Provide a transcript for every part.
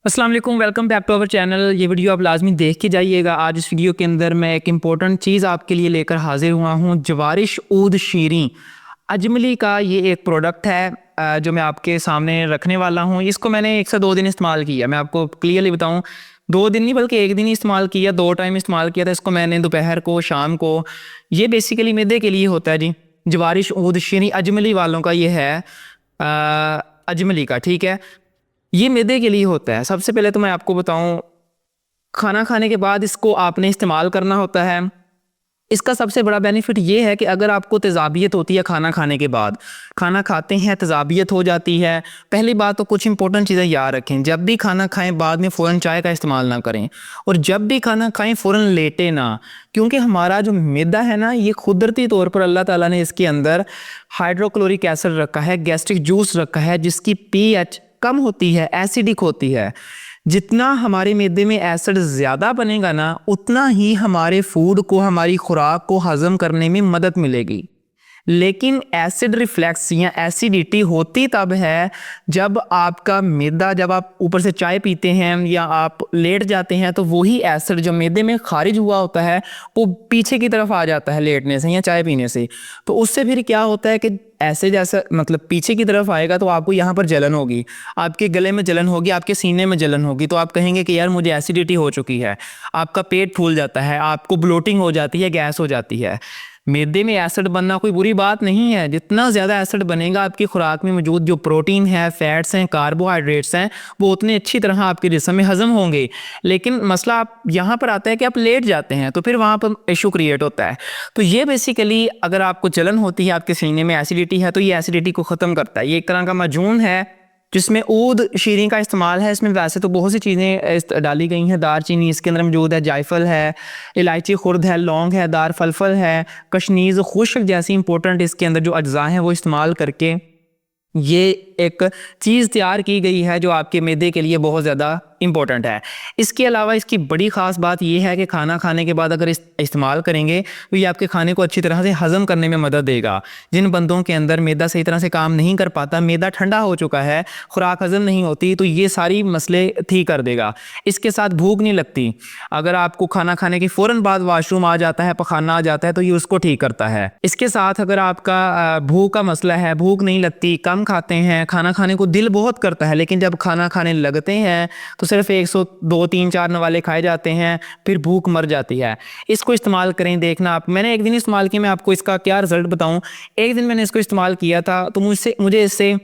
अस्सलाम वालेकुम, welcome back to our channel. ये वीडियो आप लाजमी देख के जाइएगा। आज इस वीडियो के अंदर मैं एक इम्पॉर्टेंट चीज़ आपके लिए लेकर हाजिर हुआ हूँ। जवारिश ऊद शीरी अजमली का ये एक प्रोडक्ट है जो मैं आपके सामने रखने वाला हूँ। इसको मैंने 1 से 2 दिन इस्तेमाल किया। मैं आपको क्लियरली बताऊँ, 2 दिन नहीं बल्कि 1 दिन ही इस्तेमाल किया, 2 टाइम इस्तेमाल किया था इसको मैंने, दोपहर को, शाम को। ये बेसिकली मैदे के लिए होता है जी। जवारिश ऊद शीरी अजमली वालों का ये है, अजमली का, ठीक है। ये मैदे के लिए होता है। सबसे पहले तो मैं आपको बताऊं, खाना खाने के बाद इसको आपने इस्तेमाल करना होता है। इसका सबसे बड़ा बेनिफिट ये है कि अगर आपको तेज़ाबियत होती है खाना खाने के बाद, खाना खाते हैं तेज़ाबियत हो जाती है। पहली बात तो कुछ इंपॉर्टेंट चीज़ें याद रखें, जब भी खाना खाएं बाद में फ़ौरन चाय का इस्तेमाल ना करें, और जब भी खाना खाएं फ़ौरन लेटे ना, क्योंकि हमारा जो मैदा है ना, ये कुदरती तौर पर अल्लाह ताला ने इसके अंदर हाइड्रोक्लोरिक एसिड रखा है, गैस्ट्रिक जूस रखा है, जिसकी पीएच कम होती है, एसिडिक होती है। जितना हमारे मैदे में एसिड ज़्यादा बनेगा ना, उतना ही हमारे फूड को, हमारी खुराक को हज़म करने में मदद मिलेगी। लेकिन एसिड रिफ्लेक्स या एसिडिटी होती तब है जब आपका मैदा, जब आप ऊपर से चाय पीते हैं या आप लेट जाते हैं, तो वही एसिड जो मैदे में खारिज हुआ होता है वो पीछे की तरफ आ जाता है लेटने से या चाय पीने से। तो उससे फिर क्या होता है कि ऐसे जैसा मतलब पीछे की तरफ आएगा तो आपको यहाँ पर जलन होगी, आपके गले में जलन होगी, आपके सीने में जलन होगी। तो आप कहेंगे कि यार मुझे एसिडिटी हो चुकी है। आपका पेट फूल जाता है, आपको ब्लोटिंग हो जाती है, गैस हो जाती है। मैदे में एसिड बनना कोई बुरी बात नहीं है। जितना ज़्यादा एसिड बनेगा, आपकी खुराक में मौजूद जो प्रोटीन है, फैट्स हैं, कार्बोहाइड्रेट्स हैं, वो उतने अच्छी तरह आपके जिस्म में हजम होंगे। लेकिन मसला आप यहाँ पर आता है कि आप लेट जाते हैं, तो फिर वहाँ पर इशू क्रिएट होता है। तो ये बेसिकली, अगर आपको जलन होती है, आपके सीने में एसिडिटी है, तो ये एसिडिटी को ख़त्म करता है। ये एक तरह का माजून है जिसमें ऊद शीरी का इस्तेमाल है। इसमें वैसे तो बहुत सी चीज़ें डाली गई हैं। दारचीनी इसके अंदर मौजूद है, जायफल है, इलायची खुर्द है, लौंग है, दार फलफल है, कशनीज़ खुश्क जैसी इंपॉर्टेंट इसके अंदर जो अज्जा हैं वो इस्तेमाल करके ये एक चीज़ तैयार की गई है जो आपके मैदे के लिए बहुत ज़्यादा इंपॉर्टेंट है। इसके अलावा इसकी बड़ी ख़ास बात यह है कि खाना खाने के बाद अगर इस्तेमाल करेंगे तो ये आपके खाने को अच्छी तरह से हज़म करने में मदद देगा। जिन बंदों के अंदर मैदा सही तरह से काम नहीं कर पाता, मैदा ठंडा हो चुका है, खुराक हज़म नहीं होती, तो ये सारी मसले ठीक कर देगा। इसके साथ भूख नहीं लगती। अगर आपको खाना खाने के फ़ौरन बाद वाशरूम आ जाता है, पखाना आ जाता है, तो ये उसको ठीक करता है। इसके साथ अगर आपका भूख का मसला है, भूख नहीं लगती, कम खाते हैं, खाना खाने को दिल बहुत करता है, लेकिन जब खाना खाने लगते हैं तो सिर्फ 102, 3, 4 नवाले खाए जाते हैं, फिर भूख मर जाती है। इसको इस्तेमाल करें, देखना आप। मैंने एक दिन इस्तेमाल किया, मैं आपको इसका क्या रिजल्ट बताऊं। एक दिन मैंने इसको इस्तेमाल किया था तो मुझे इससे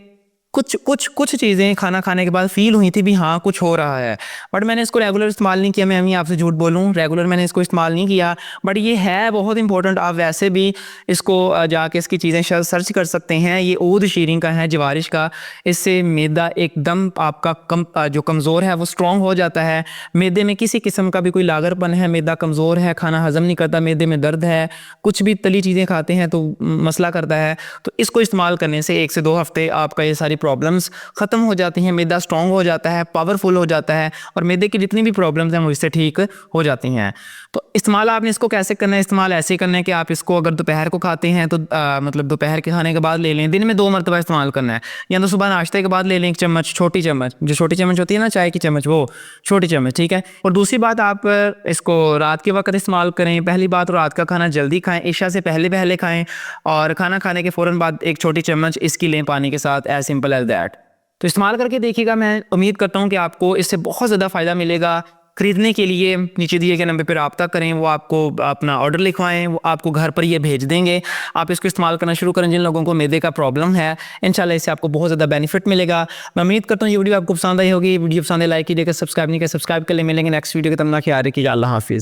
कुछ चीज़ें खाना खाने के बाद फील हुई थी भी, हाँ कुछ हो रहा है। बट मैंने इसको रेगुलर इस्तेमाल नहीं किया। मैं अभी आपसे झूठ बोलूँ, रेगुलर मैंने इसको इस्तेमाल नहीं किया। बट ये है बहुत इंपॉर्टेंट। आप वैसे भी इसको जाके इसकी चीज़ें सर्च कर सकते हैं। ये ऊद शीरी का है, जवारिश का। इससे मैदा एकदम आपका जो कमज़ोर है वो स्ट्रॉन्ग हो जाता है। मैदे में किसी किस्म का भी कोई लागरपन है, मैदा कमज़ोर है, खाना हज़म नहीं करता, मैदे में दर्द है, कुछ भी तली चीज़ें खाते हैं तो मसला करता है, तो इसको इस्तेमाल करने से 1 से 2 हफ्ते आपका ये सारी प्रॉब्लम्स ख़त्म हो जाती हैं। मैदा स्ट्रॉन्ग हो जाता है, पावरफुल हो जाता है, और मैदे की जितनी भी प्रॉब्लम्स हैं वो इससे ठीक हो जाती हैं। तो इस्तेमाल आपने इसको कैसे करना है? इस्तेमाल ऐसे करना है कि आप इसको अगर दोपहर को खाते हैं तो मतलब दोपहर के खाने के बाद ले लें। दिन में 2 मरतबा इस्तेमाल करना है, या तो सुबह नाश्ते के बाद ले लें 1 चम्मच, छोटी चम्मच, जो छोटी चम्मच होती है ना चाय की चम्मच, वो छोटी चम्मच, ठीक है। और दूसरी बात, आप इसको रात के वक्त इस्तेमाल करें। पहली बात, रात का खाना जल्दी खाएं, इशा से पहले पहले खाएं, और खाना खाने के फ़ौरन बाद 1 छोटी चम्मच इसकी लें पानी के साथ। As simple as that. तो इस्तेमाल करके देखिएगा। मैं उम्मीद करता हूँ कि आपको इससे बहुत ज़्यादा फ़ायदा मिलेगा। खरीदने के लिए नीचे दिए गए नंबर पर रब्ता करें, वो आपको अपना ऑर्डर लिखवाएं, वो आपको घर पर ये भेज देंगे। आप इसको इस्तेमाल करना शुरू करें। जिन लोगों को मैदे का प्रॉब्लम है, इंशाल्लाह इससे आपको बहुत ज़्यादा बेनिफिट मिलेगा। मैं उम्मीद करता हूँ ये वीडियो आपको पसंद आई होगी। वीडियो पसंद है लाइक कीजिएगा, सब्सक्राइब नहीं किया सब्सक्राइब कर ले। मिलेंगे नेक्स्ट वीडियो के। तब तक ख्याल रखिएगा। अल्लाह हाफिज़।